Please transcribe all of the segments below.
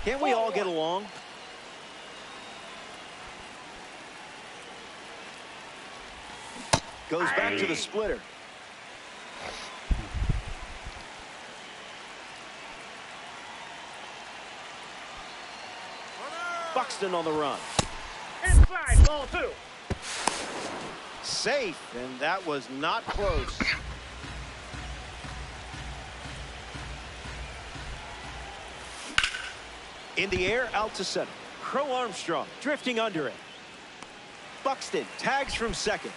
Can't we all get along? Goes back to the splitter. Buxton on the run. Inside, ball 2. Safe, and that was not close. In the air, out to center. Crow Armstrong drifting under it. Buxton tags from second.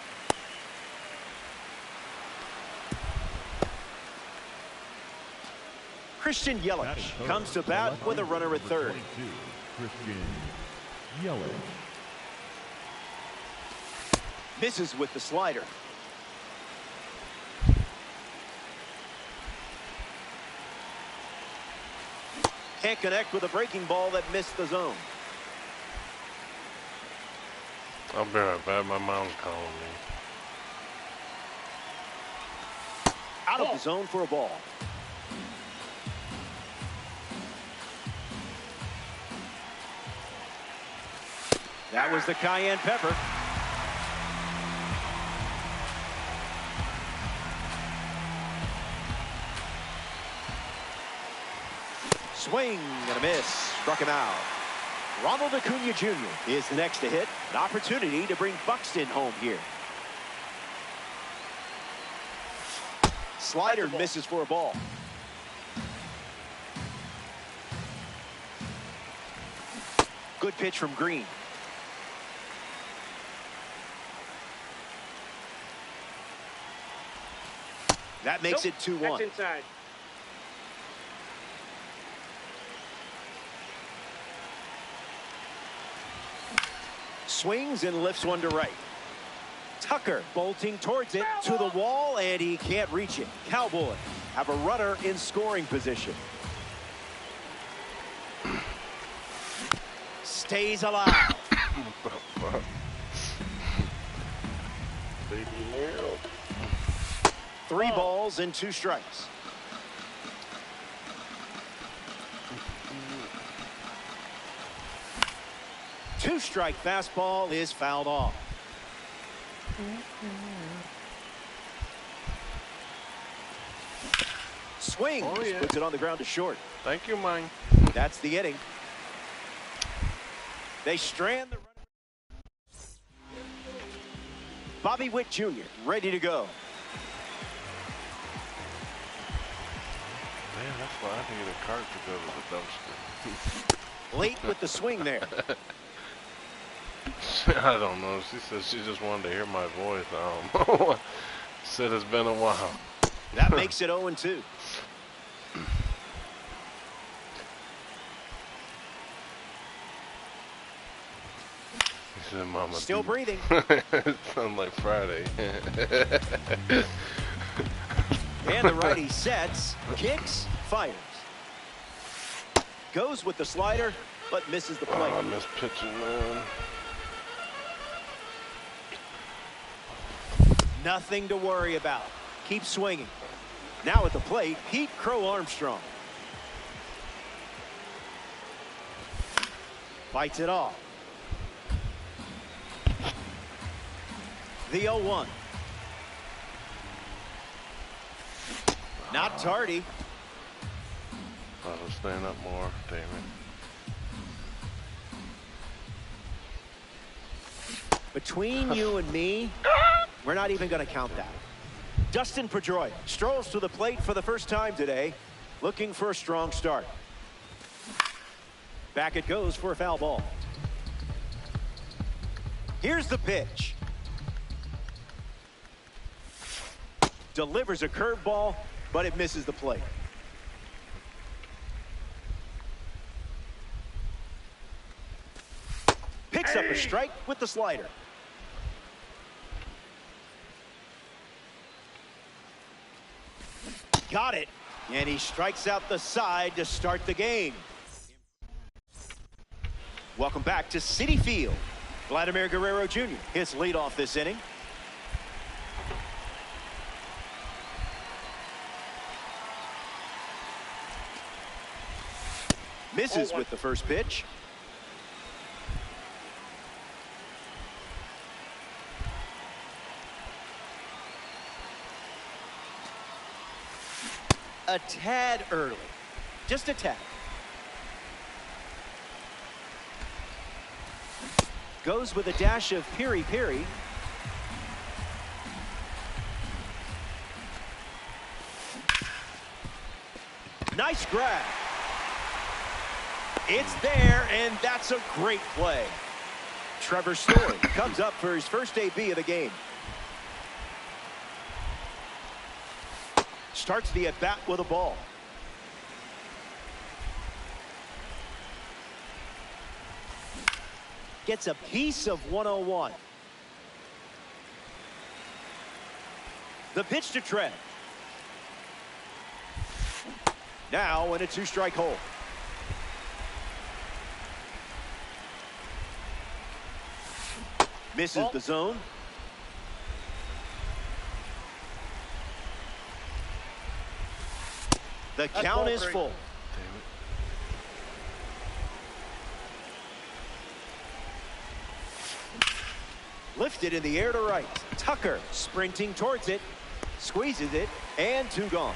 Christian Yelich comes to bat with a runner at third. Christian Yelich. Misses with the slider. Can't connect with a breaking ball that missed the zone. I'll be right back. My mom's calling me. Out of the zone for a ball. That was the cayenne pepper. Swing and a miss. Struck him out. Ronald Acuna Jr. is the next to hit. An opportunity to bring Buxton home here. Slider misses for a ball. Good pitch from Green. That makes it 2-1. That's inside. Swings and lifts one to right. Tucker bolting towards it to the wall, and he can't reach it. Cowboys have a runner in scoring position. Stays alive. Three balls and 2 strikes. Two-strike fastball is fouled off. Swings, puts it on the ground to short. Thank you, Mike. That's the inning. They strand the runner. Bobby Witt Jr. ready to go. Man, that's why I need a cart to go to the dumpster. Late with the swing there. I don't know. She said she just wanted to hear my voice. I don't know. Said it's been a while. That makes it 0-2. He said, Mama. Still breathing. It sounds like Friday. And the righty sets, kicks, fires. Goes with the slider, but misses the plate. Oh, I miss pitching, man. Nothing to worry about. Keep swinging. Now at the plate, Pete Crow Armstrong. Fights it off. The 0-1. Not tardy. I was staying up more. Damn it. Between you and me, we're not even going to count that. Dustin Pedroia strolls to the plate for the first time today, looking for a strong start. Back it goes for a foul ball. Here's the pitch. Delivers a curveball, but it misses the plate. Picks up a strike with the slider. Got it, and he strikes out the side to start the game. Welcome back to Citi Field. Vladimir Guerrero Jr. hits leadoff this inning. Misses with the first pitch. A tad early. Just a tad. Goes with a dash of piri-piri. Nice grab. It's there, and that's a great play. Trevor Story comes up for his first AB of the game. Starts the at-bat with a ball. Gets a piece of 101. The pitch to Trent. Now in a two-strike hole. Misses the zone. The count is full. Lifted in the air to right. Tucker sprinting towards it. Squeezes it. And two gone.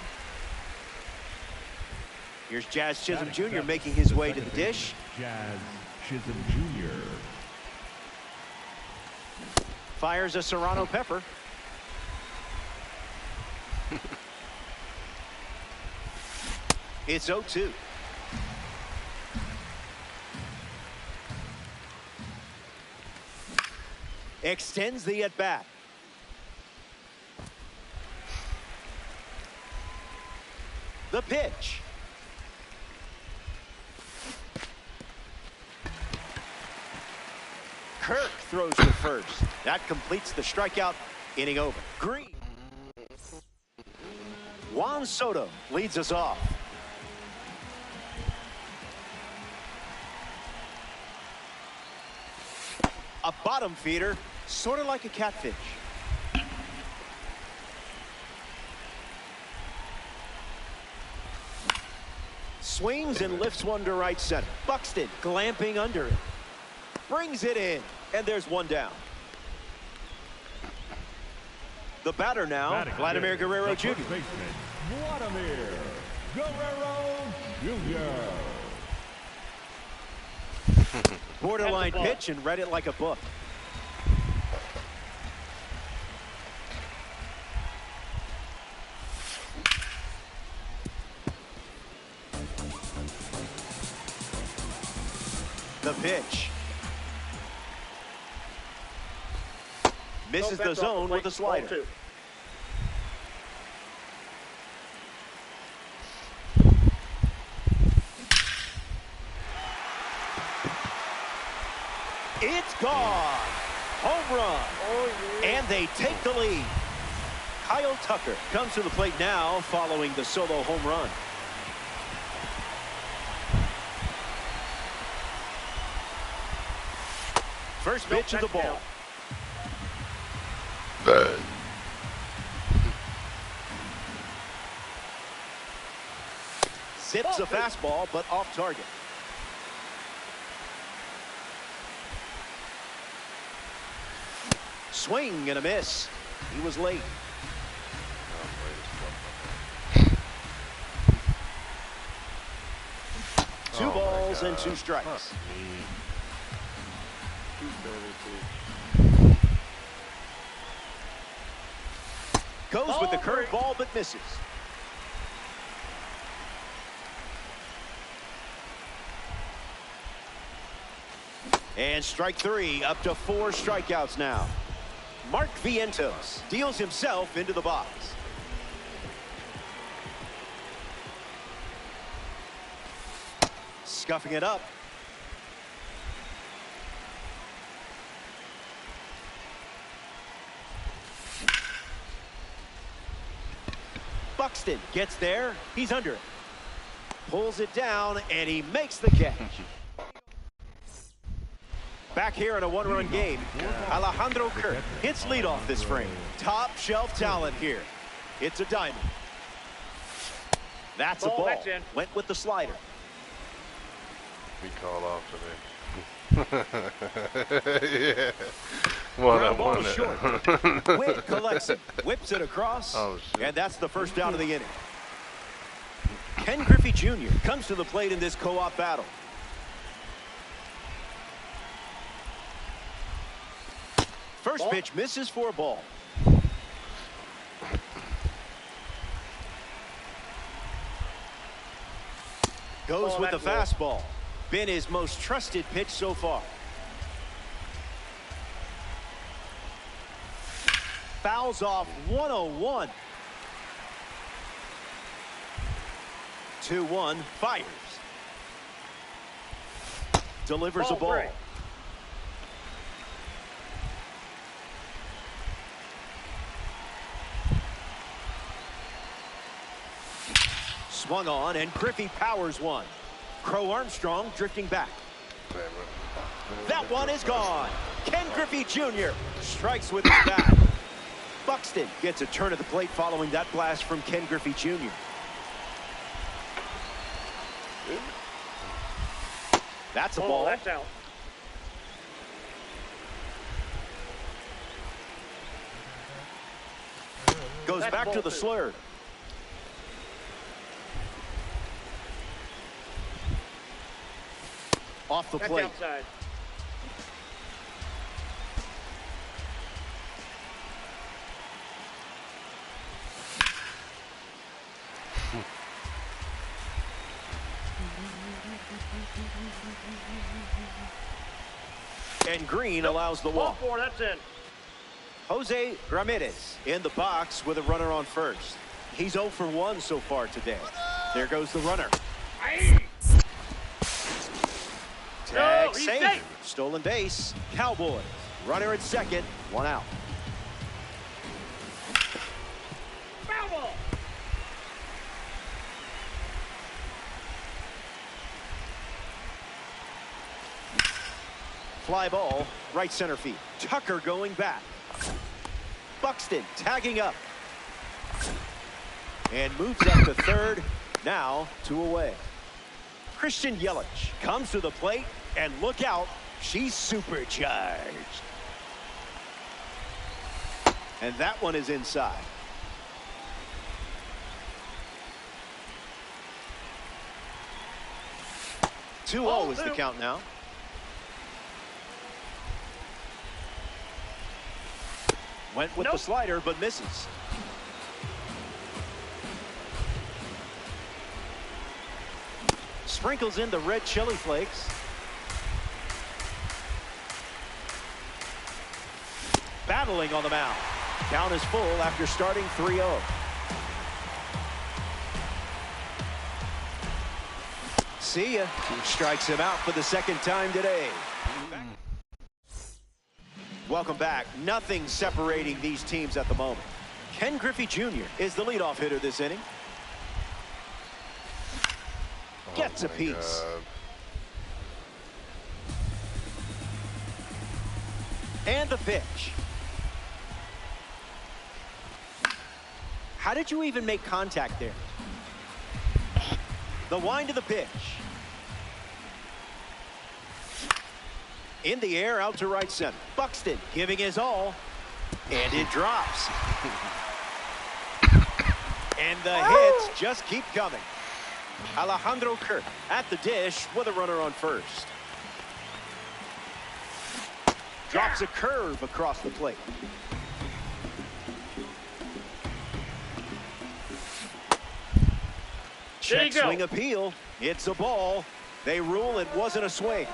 Here's Jazz Chisholm Jr. making his way to the dish. Jazz Chisholm Jr. Fires a Serrano pepper. It's 0-2. Extends the at-bat. The pitch. Kirk throws to first. That completes the strikeout. Inning over. Green. Juan Soto leads us off. A bottom feeder, sort of like a catfish. Swings and lifts one to right center. Buxton glamping under it. Brings it in, and there's one down. The batter now, Vladimir Guerrero Jr. Vladimir Guerrero Jr. Borderline pitch and read it like a book. The pitch. Misses the zone with a slider. It's gone. Home run. Oh, yeah. And they take the lead. Kyle Tucker comes to the plate now following the solo home run. First pitch of the ball. Zips a fastball, but off target. Swing and a miss. He was late. Two balls and two strikes. Goes with the curveball, but misses. And strike three, up to 4 strikeouts now. Mark Vientos deals himself into the box. Scuffing it up. Buxton gets there. He's under it. Pulls it down, and he makes the catch. Back here in a one-run game, Alejandro Kirk hits leadoff this frame. Top shelf talent here. It's a diamond. That's a ball. Went with the slider. Griffey called off today. Yeah. Well, Ground I ball won to it. short. Witt collects it, whips it across, Oh, shit. and that's the first down of the inning. Ken Griffey Jr. comes to the plate in this co-op battle. First pitch misses for a ball. Goes with the fastball. Been his most trusted pitch so far. Fouls off 101. 2-1, fires. Delivers a ball. Swung on, and Griffey powers one. Crow Armstrong drifting back. That one is gone. Ken Griffey Jr. strikes with his bat. Buxton gets a turn at the plate following that blast from Ken Griffey Jr. That's a ball. That's out. Goes back to the slur. Off the plate. Outside. And Green allows the walk. Ball 4, that's in. Jose Ramirez in the box with a runner on first. He's 0 for 1 so far today. There goes the runner. Tag he's save. safe. Stolen base. Cowboys. Runner at second. 1 out. Foul ball. Fly ball. Right center field. Tucker going back. Buxton tagging up. And moves up to third. Now 2 away. Christian Yelich comes to the plate, and look out, she's supercharged. And that one is inside. 2-0 is the count now. Went with the slider, but misses. Sprinkles in the red chili flakes. Battling on the mound. Count is full after starting 3-0. See ya. Strikes him out for the second time today. Welcome back. Nothing separating these teams at the moment. Ken Griffey Jr. is the leadoff hitter this inning. Gets a piece. God. And the pitch. How did you even make contact there? The wind of the pitch. In the air, out to right center. Buxton giving his all. And it drops. And the hits just keep coming. Alejandro Kirk at the dish with a runner on first. Drops a curve across the plate. Check swing appeal. It's a ball. They rule it wasn't a swing.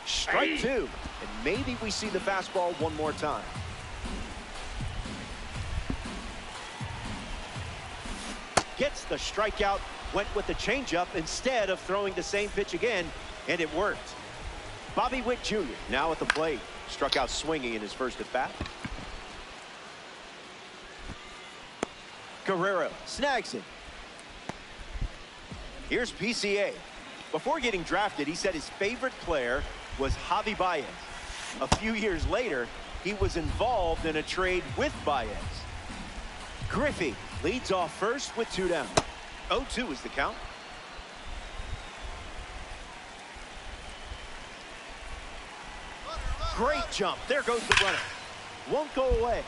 Strike 2. And maybe we see the fastball one more time. Gets the strikeout. Went with the changeup instead of throwing the same pitch again, and it worked. Bobby Witt Jr. now at the plate. Struck out swinging in his first at bat. Guerrero snags it. Here's PCA. Before getting drafted, he said his favorite player was Javi Baez. A few years later, he was involved in a trade with Baez. Griffey leads off first with 2 down. 0-2 is the count. Great jump. There goes the runner. Won't go away.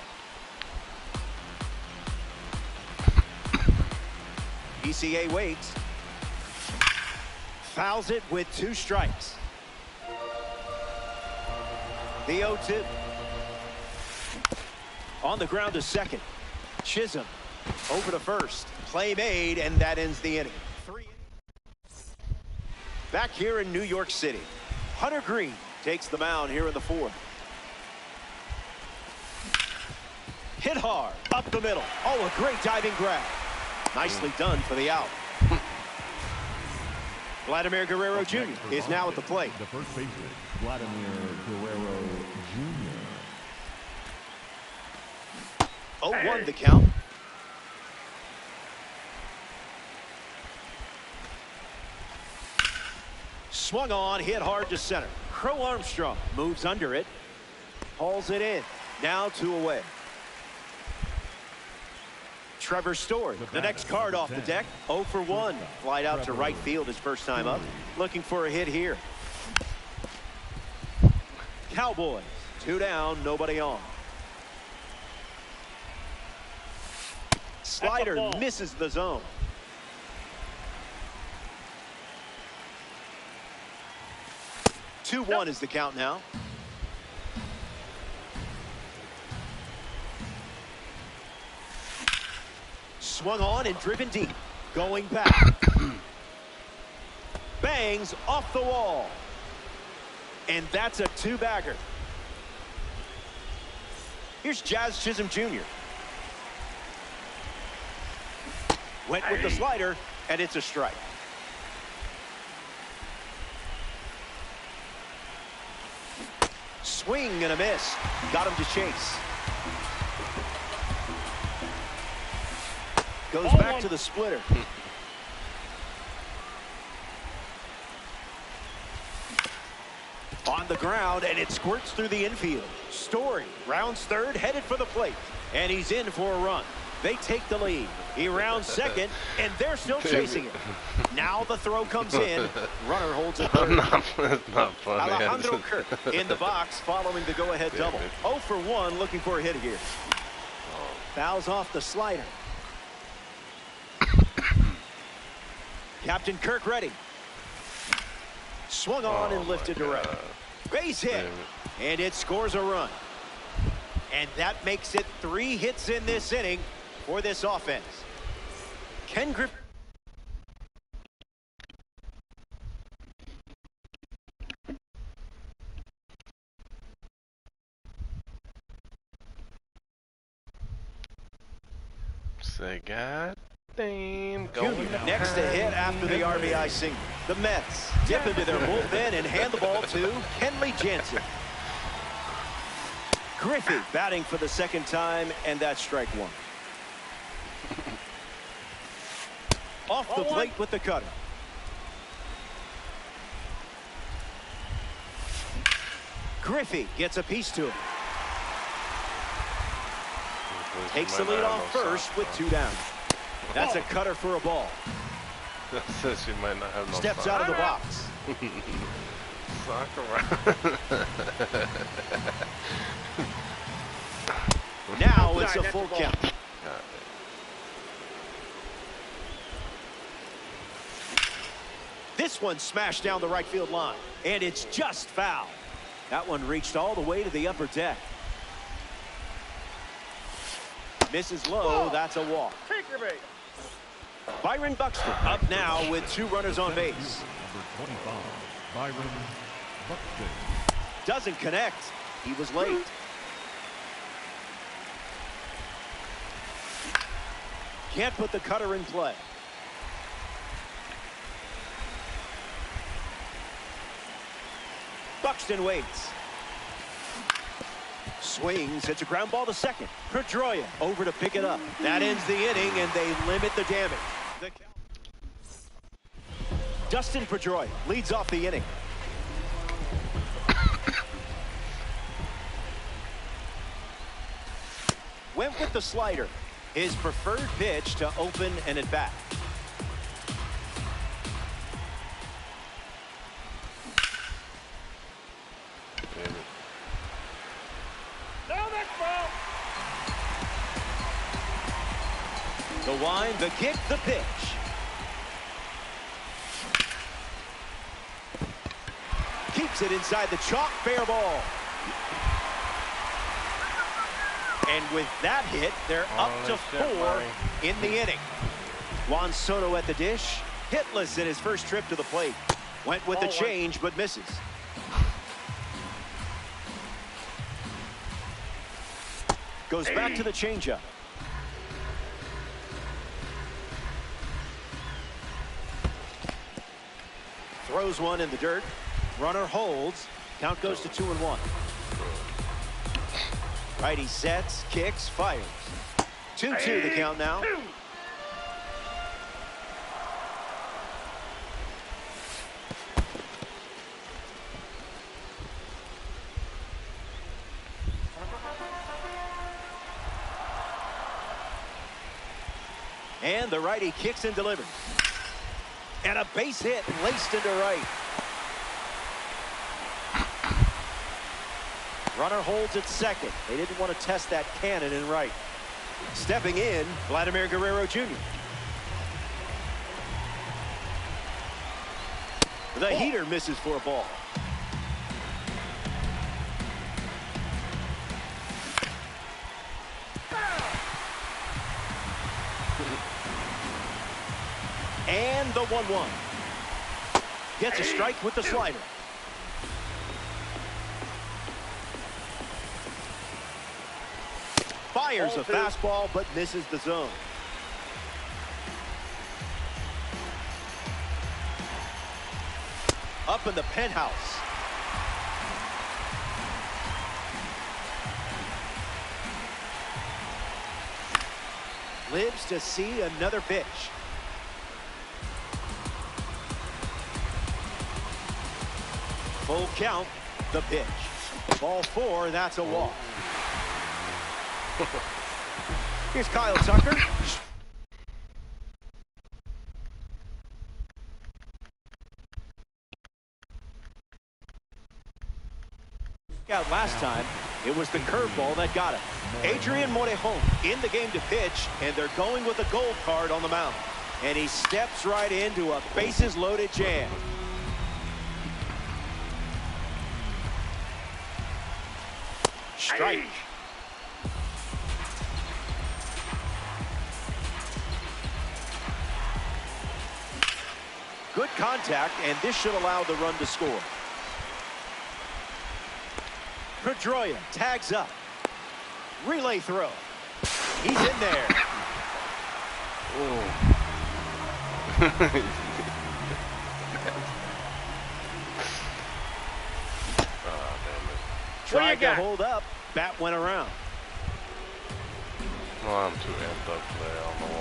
ECA waits. Fouls it with 2 strikes. The 0-2. On the ground to second. Chisholm over to first. Play made, and that ends the inning. 3 innings. Back here in New York City, Hunter Greene takes the mound here in the 4th. Hit hard, up the middle. Oh, a great diving grab. Nicely done for the out. Vladimir Guerrero Jr. is now at the plate. The first baseman, Vladimir Guerrero Jr. 0-1 the count. Swung on, hit hard to center. Crow Armstrong moves under it, hauls it in. Now 2 away. Trevor Story, the next card off the deck. 0 for 1. Flied out to right field his first time up. Looking for a hit here. Cowboys, 2 down, nobody on. Slider misses the zone. Two-1 is the count now. Swung on and driven deep. Going back. Bangs off the wall. And that's a 2-bagger. Here's Jazz Chisholm Jr. Went with the slider, and it's a strike. Swing and a miss. Got him to chase. Goes back to the splitter. On the ground, and it squirts through the infield. Story rounds third, headed for the plate. And he's in for a run. They take the lead. He rounds second, and they're still chasing it. Now the throw comes in. Runner holds it third. It's not funny. Alejandro Kirk in the box following the go-ahead double. 0 for 1, looking for a hit here. Fouls off the slider. Captain Kirk ready. Swung on and lifted to right. Base hit, and it scores a run. And that makes it 3 hits in this inning for this offense. Ken Griffey. Say God damn. Next to hit after the RBI single. The Mets dip into their bullpen and hand the ball to Kenley Jansen. Griffey batting for the second time, and that's strike 1. Off the plate with the cutter. Griffey gets a piece to it. Takes the lead off first with 2 down. That's a cutter for a ball. That says you might not have no Steps out of the box. Sock around. Now it's a full count. This one smashed down the right field line, and it's just foul. That one reached all the way to the upper deck. Misses low. That's a walk. Take your bait. Byron Buxton up now with 2 runners on base. Number 25, Byron Buxton. Doesn't connect. He was late. Can't put the cutter in play. Buxton waits. Swings. It's a ground ball to second. Pedroia over to pick it up. That ends the inning, and they limit the damage. Dustin Pedroia leads off the inning. Went with the slider. His preferred pitch to open an at-bat. wind, the kick, the pitch. Keeps it inside the chalk, fair ball. And with that hit, they're up to 4 in the inning. Juan Soto at the dish, hitless in his first trip to the plate. Went with the change, but misses. Goes back to the changeup. Throws one in the dirt. Runner holds. Count goes to 2-1. Righty sets, kicks, fires. 2-2 the count now. And the righty kicks and delivers. And a base hit laced into right. Runner holds at second. They didn't want to test that cannon in right. Stepping in, Vladimir Guerrero Jr. The heater misses for a ball. And the 1-1. Gets a strike with the slider. Fires a fastball, but misses the zone. Up in the penthouse. Lives to see another pitch. Full count, the pitch. Ball 4, that's a walk. Here's Kyle Tucker. Out last time, it was the curveball that got him. Adrian Morejon in the game to pitch, and they're going with a gold card on the mound. And he steps right into a bases-loaded jam. Strike. Good contact, and this should allow the run to score. Pedroia tags up. Relay throw. He's in there. Tried to hold up. Bat went around. Well, I'm too amped up today. I don't know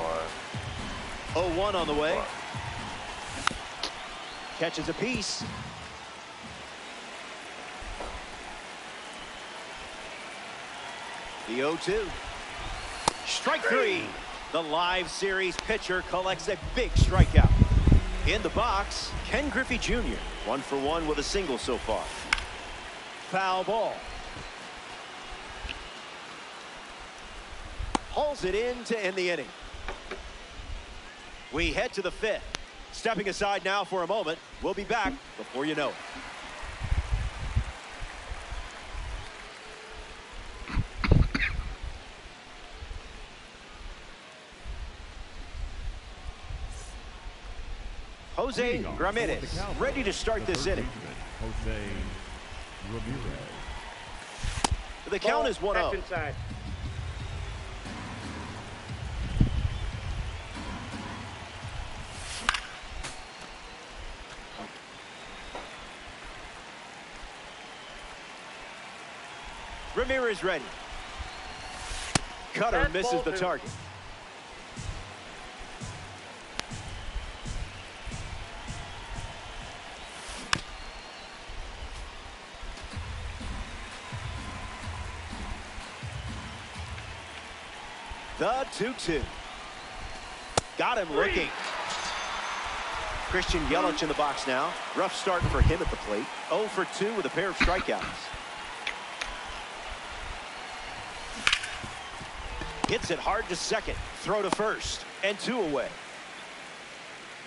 why. 0-1 on the way. What? Catches a piece. The 0-2. Strike 3. The live series pitcher collects a big strikeout. In the box, Ken Griffey Jr. 1 for 1 with a single so far. Foul ball. Hauls it in to end the inning. We head to the 5th. Stepping aside now for a moment. We'll be back before you know it. Jose Ramirez ready to start this inning. Jose Ramirez. The count is 1-0. Inside. Ramirez ready. Cutter misses the target. The 2-2. Got him looking. Christian Yelich in the box now. Rough start for him at the plate. 0 for 2 with a pair of strikeouts. Hits it hard to second. Throw to first. And 2 away.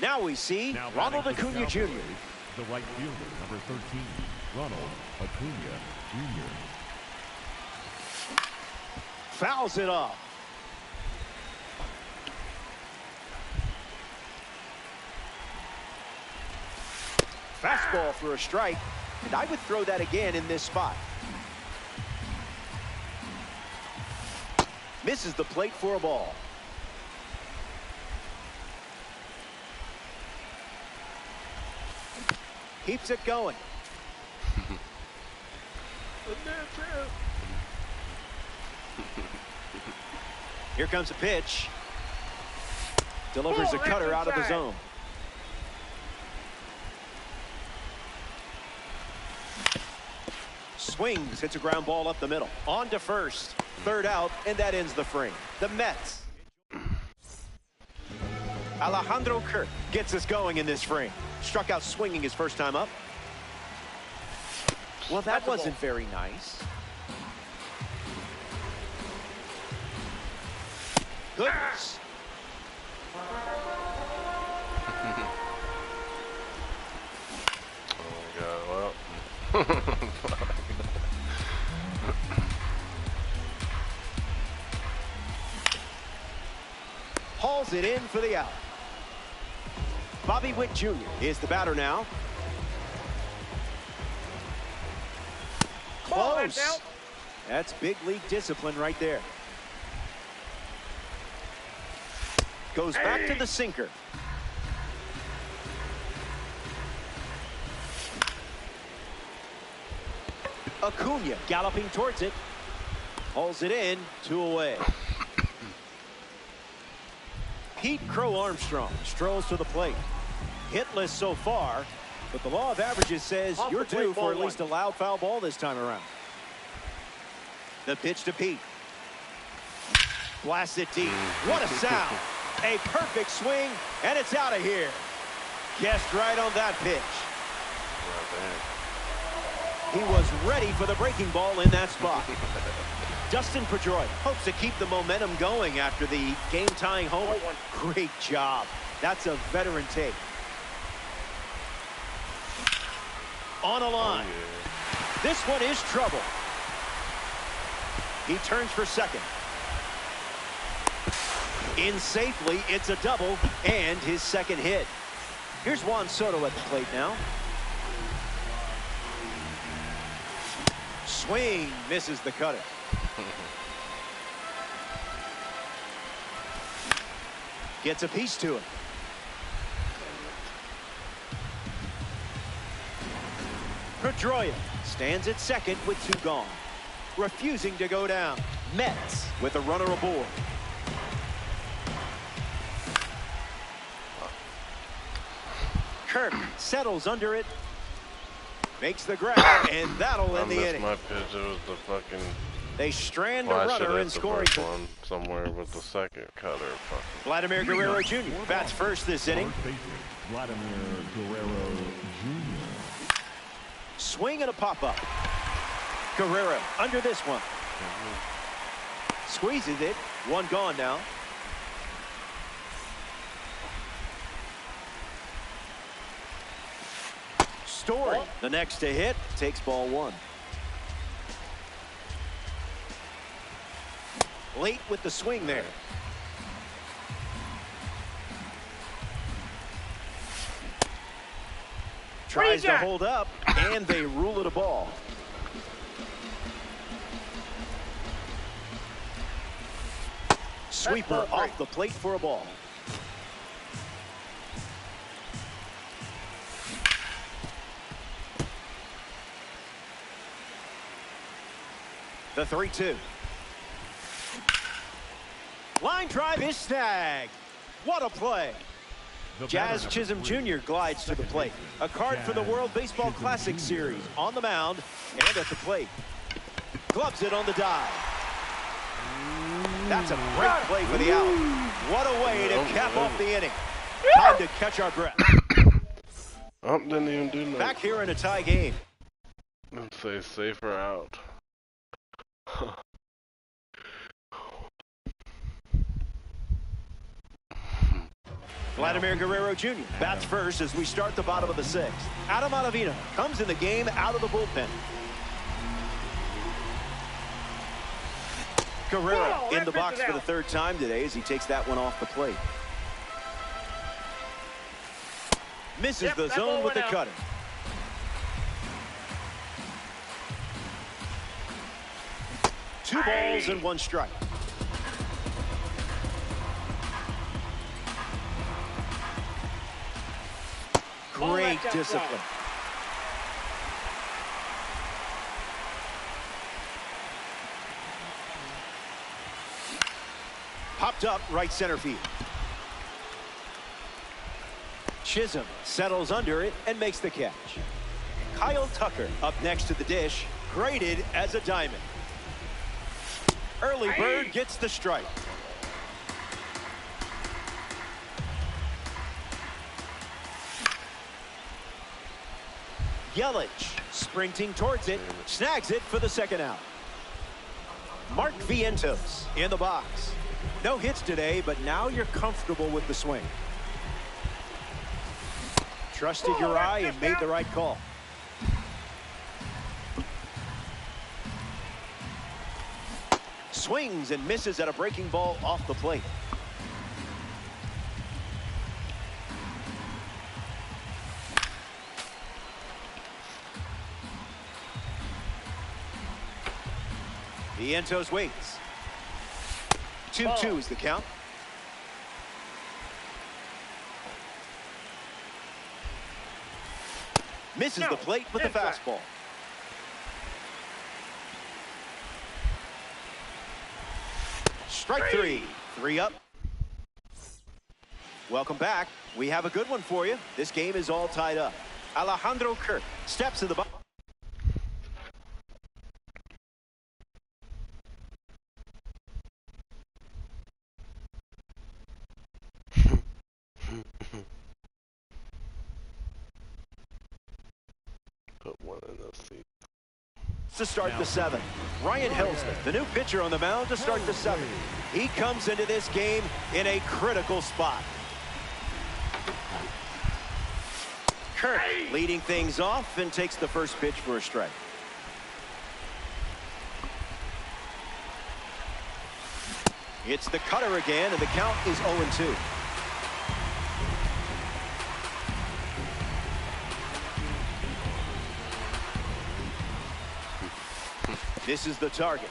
Now we see Now Ronald batting for the Acuna Jr. Cowboys, the right fielder, number 13, Ronald Acuna Jr. Fouls it off. Fastball for a strike, and I would throw that again in this spot. Misses the plate for a ball. Keeps it going. Here comes a pitch. Delivers a cutter out of the zone. Swings, hits a ground ball up the middle. On to first. Third out, and that ends the frame. The Mets. Alejandro Kirk gets us going in this frame. Struck out swinging his first time up. Well, that wasn't very nice. Goodness. Oh my God, well. Hauls it in for the out. Bobby Witt Jr. is the batter now. Close. That's big league discipline right there. Goes back to the sinker. Acuna galloping towards it. Hauls it in, 2 away. Pete Crow Armstrong strolls to the plate. Hitless so far, but the law of averages says you're due for at least a loud foul ball this time around. The pitch to Pete. Blasts it deep. What a sound. A perfect swing, and it's out of here. Guessed right on that pitch. He was ready for the breaking ball in that spot. Dustin Pedroia hopes to keep the momentum going after the game-tying homer. Great job. That's a veteran take. On a line. This one is trouble. He turns for second. In safely, it's a double and his second hit. Here's Juan Soto at the plate now. Swing, misses the cutter. Gets a piece to it. Pedroia stands at second with 2 gone. Refusing to go down. Mets with a runner aboard. Kirk settles under it. Makes the grab, and that'll end the inning. My pitch. It was the fucking. They strand a runner in scoring. One somewhere with the second cutter. Vladimir Guerrero Jr. bats first this inning. Vladimir Guerrero Jr. Swing and a pop-up. Guerrero under this one. Squeezes it. 1 gone now. Story, the next to hit, takes ball 1. Late with the swing there. Tries to hold up, and they rule it a ball. Sweeper off the plate for a ball. The 3-2. Line drive is snagged. What a play. Jazz Chisholm Jr. glides to the plate. A card for the World Baseball Classic Series on the mound and at the plate. Gloves it on the dive. That's a great play for the out. What a way to cap off the inning. Time to catch our breath. Didn't even do nothing. Back here in a tie game. Let's say safer out. Vladimir Guerrero Jr. bats first as we start the bottom of the sixth. Adam Ottavino comes in the game out of the bullpen. Guerrero in the box for the third time today as he takes that one off the plate. Misses the zone with the cutter. Two balls and one strike. Great discipline. Popped up right center field. Chisholm settles under it and makes the catch. Kyle Tucker up next to the dish, graded as a diamond. Early bird gets the strike. Yelich sprinting towards it, snags it for the second out. Mark Vientos in the box. No hits today, but now you're comfortable with the swing. Trusted your eye and made the right call. Swings and misses at a breaking ball off the plate. Vientos waits. 2-2 is the count. Misses the plate with the fastball. Strike three. 3 up. Welcome back. We have a good one for you. This game is all tied up. Alejandro Kirk steps in the box. Put one in the seat. To start the seventh. Ryan Helsley, the new pitcher on the mound to start the seventh. He comes into this game in a critical spot. Kirk leading things off and takes the first pitch for a strike. It's the cutter again, and the count is 0-2. This is the target.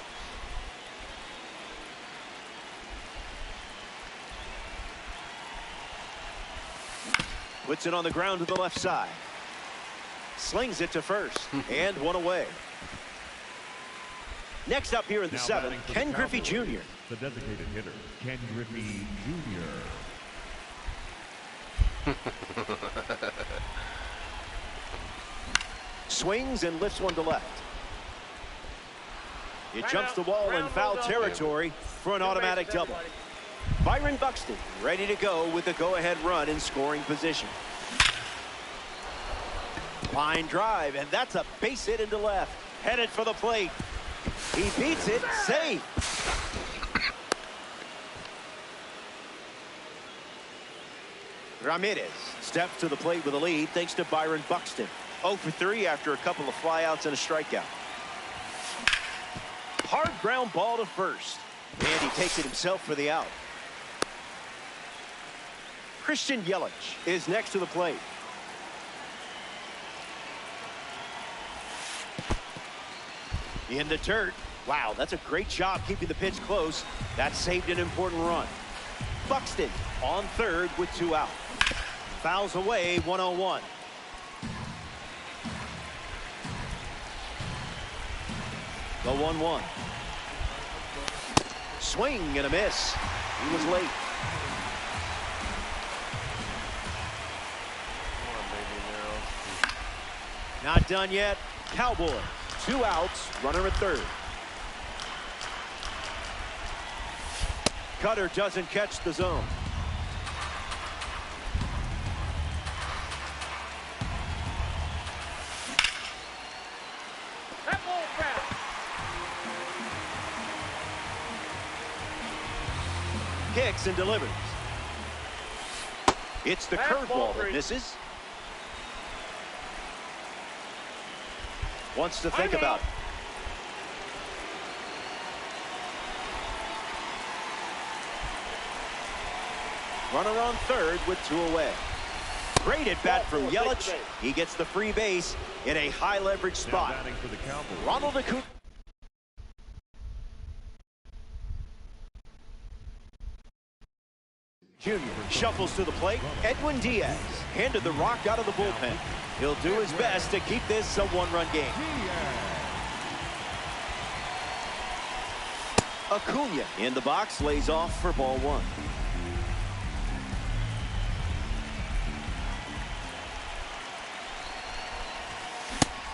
Puts it on the ground to the left side. Slings it to first and one away. Next up here in the seventh, Ken Griffey Jr. The designated hitter, Ken Griffey Jr. Swings and lifts one to left. It jumps the wall in foul territory for an automatic double. Byron Buxton ready to go with the go-ahead run in scoring position. Line drive, and that's a base hit into left. Headed for the plate. He beats it, safe. Ramirez steps to the plate with a lead thanks to Byron Buxton. 0 for 3 after a couple of flyouts and a strikeout. Hard ground ball to first. And he takes it himself for the out. Christian Yelich is next to the plate. In the dirt. Wow, that's a great job keeping the pitch close. That saved an important run. Buxton on third with 2 out. Fouls away, 1-0-1. The 1-1. Swing and a miss. He was late. Not done yet. Cowboy. 2 outs. Runner at third. Cutter doesn't catch the zone. Kicks and delivers. It's the curveball that misses. Wants to think about it. Runner on third with 2 away. Great at bat from Yelich. He gets the free base in a high leverage spot. For the Cowboys. Ronald Acuna Jr. shuffles to the plate. Edwin Diaz handed the rock out of the bullpen. He'll do his best to keep this a 1-run game. Acuna in the box, lays off for ball 1.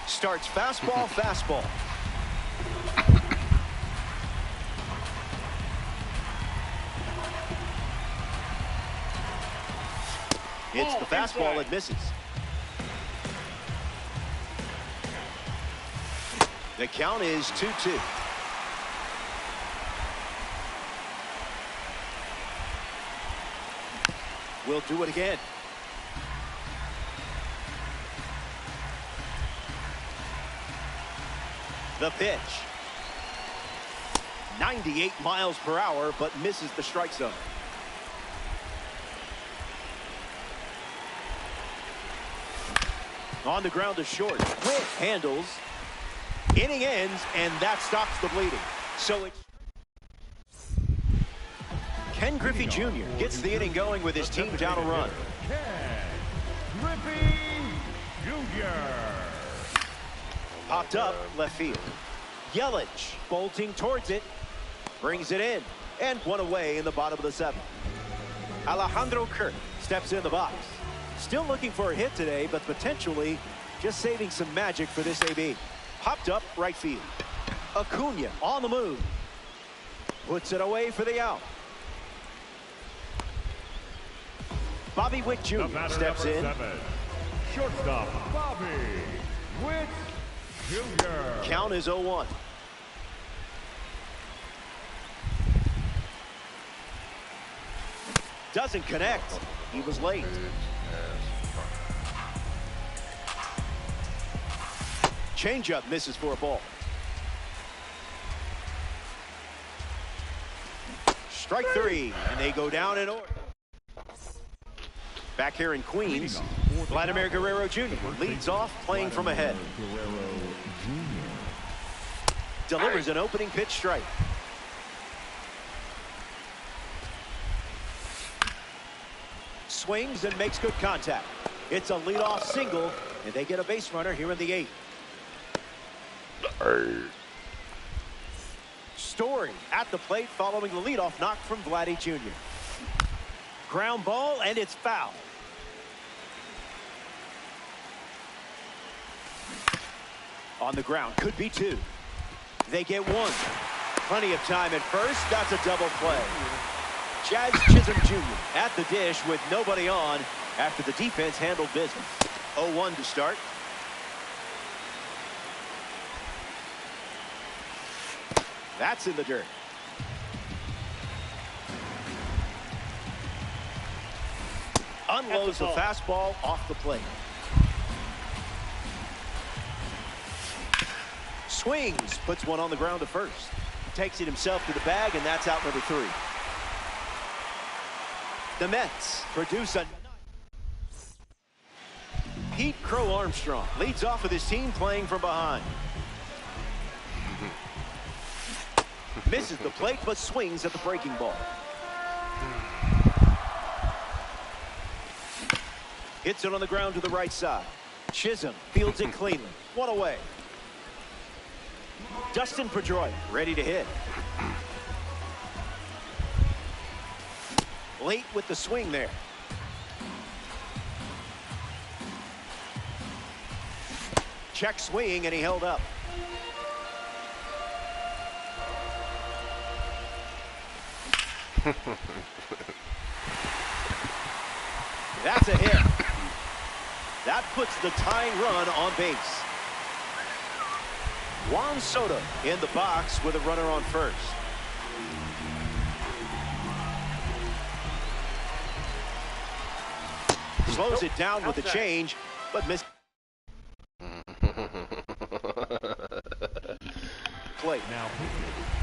Starts fastball, fastball. It's the fastball, it misses. The count is 2-2. We'll do it again. The pitch. 98 miles per hour, but misses the strike zone. On the ground to short. Quick handles. Inning ends, and that stops the bleeding. So it's Ken Griffey Jr. gets the inning going with his team down a run. Ken Griffey Jr. Popped up left field. Yelich bolting towards it. Brings it in. And 1 away in the bottom of the 7th. Alejandro Kirk steps in the box. Still looking for a hit today, but potentially just saving some magic for this AB. Popped up right field. Acuna on the move. Puts it away for the out. Bobby Witt Jr. steps in. 7, shortstop Bobby Witt Jr. Count is 0-1. Doesn't connect. He was late. Changeup misses for a ball. Strike 3, and they go down in order. Back here in Queens, Vladimir Guerrero Jr. leads off, playing from ahead. Delivers an opening pitch strike. Swings and makes good contact. It's a leadoff single, and they get a base runner here in the 8th. Story at the plate following the leadoff knock from Vladdy Jr. Ground ball, and it's foul. On the ground, could be 2. They get 1. Plenty of time at first. That's a double play. Jazz Chisholm Jr. at the dish with nobody on after the defense handled business. 0-1 to start. That's in the dirt. Unloads the fastball off the plate. Swings, puts one on the ground to first. Takes it himself to the bag, and that's out number 3. The Mets produce a Pete Crow Armstrong leads off with his team playing from behind. Misses the plate, but swings at the breaking ball. Hits it on the ground to the right side. Chisholm fields it cleanly. 1 away. Dustin Pedroia ready to hit. Late with the swing there. Check swing, and he held up. That's a hit. That puts the tying run on base. Juan Soto in the box with a runner on first. Slows it down with the change, but missed. Play. Now,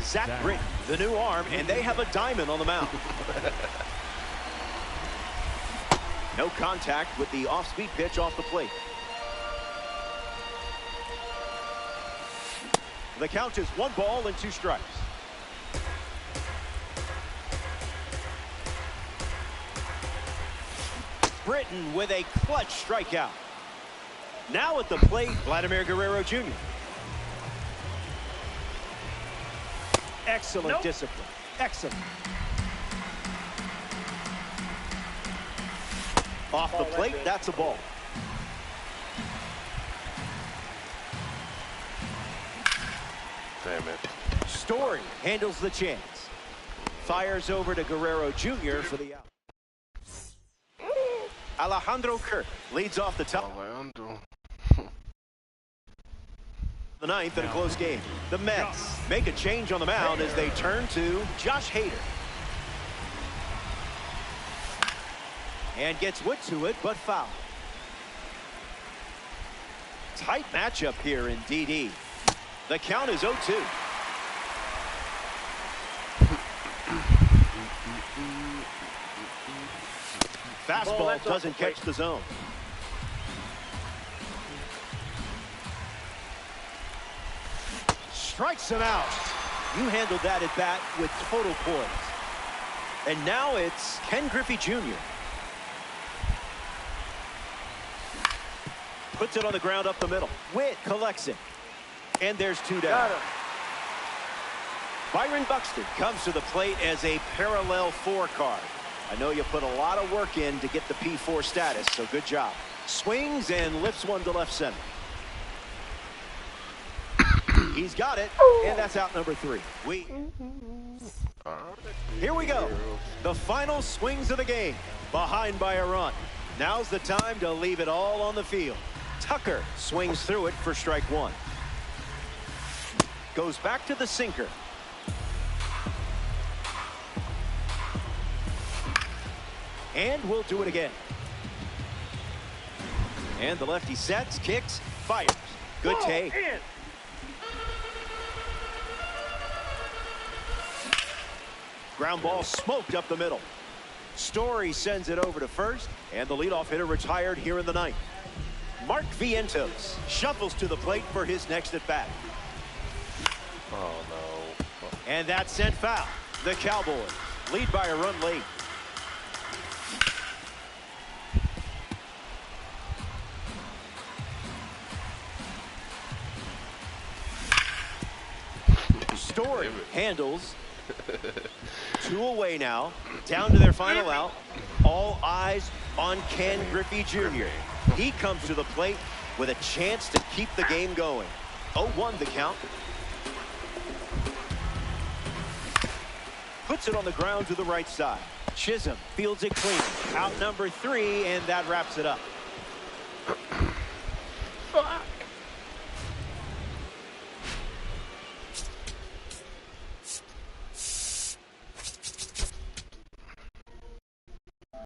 Zach Britton, the new arm, and they have a diamond on the mound. No contact with the off-speed pitch off the plate. The count is 1 ball and 2 strikes. Britton with a clutch strikeout. Now at the plate, Vladimir Guerrero Jr. Excellent discipline. Excellent. Off the plate, that's a ball. Damn it. Story handles the chance. Fires over to Guerrero Jr. for the out. Alejandro Kirk leads off the top. Alejandro. The 9th in a close game. The Mets make a change on the mound as they turn to Josh Hader. And gets wood to it, but foul. Tight matchup here in DD. The count is 0-2. Fastball doesn't catch the zone. Strikes him out. You handled that at bat with total poise. And now it's Ken Griffey Jr. Puts it on the ground up the middle. Witt collects it. And there's 2 down. Byron Buxton comes to the plate as a parallel 4 card. I know you put a lot of work in to get the P4 status, so good job. Swings and lifts one to left center. He's got it, and that's out number 3. Here we go. The final swings of the game. Behind by a run. Now's the time to leave it all on the field. Tucker swings through it for strike 1. Goes back to the sinker. And we'll do it again. And the lefty sets, kicks, fires. Good take. Ground ball smoked up the middle. Story sends it over to first, and the leadoff hitter retired here in the 9th. Mark Vientos shuffles to the plate for his next at bat. Oh, no. And that's sent foul. The Cowboys lead by a run late. Story handles. 2 away now. Down to their final out. All eyes on Ken Griffey Jr. He comes to the plate with a chance to keep the game going. 0-1 the count. Puts it on the ground to the right side. Chisholm fields it clean. Out number 3, and that wraps it up.